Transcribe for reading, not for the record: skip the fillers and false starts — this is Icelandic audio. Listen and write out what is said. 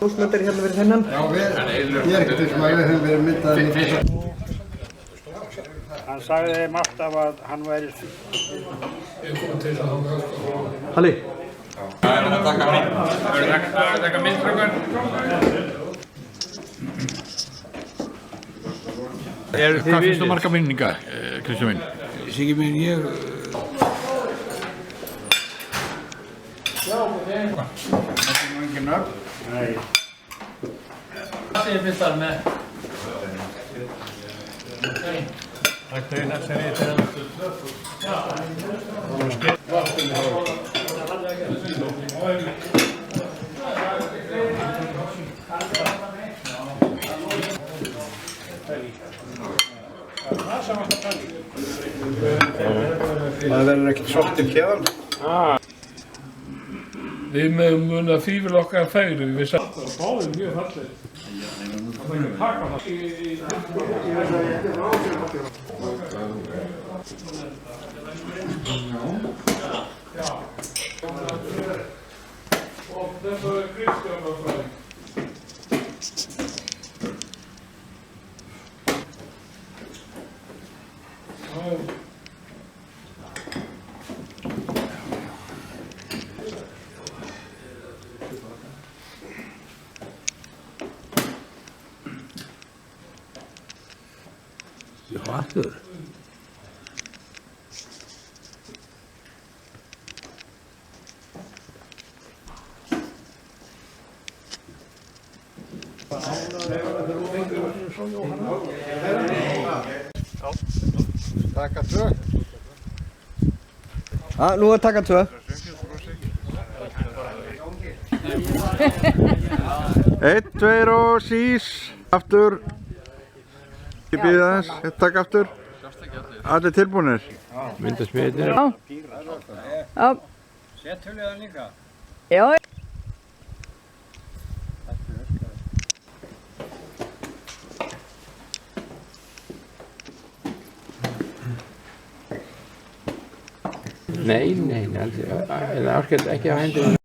Ljósmyndari hérna fyrir þennan? Já, ég ekkert sem að við höfum verið myndaðið í þessu. Hann sagði þeim alltaf að hann væri Halli? Það er að taka mynd. Það er að taka mynd frá hvern. Hvað finnst þú marga minningar, Kristján minn? Siggi minn, ég... Það er nú engin nöfn. Nei. Hvað segir fyrst þar með? Það er það sem ég tegði. Það verður ekkert svolítið hérðan. Við mögum muna fífil okkar færi, við satt. Það báðum mjög fallið. Það er taka það. Já. Og þetta er Kristján að fræði. Já, aftur. Taka tvö. Nú að taka tvö. Einn, tveir og sís. Aftur. Ég býði aðeins, takk aftur. Allir tilbúinir. Myndasmiðir. Já. Settu við það líka? Já. Nei, það er ekki á hendurinn.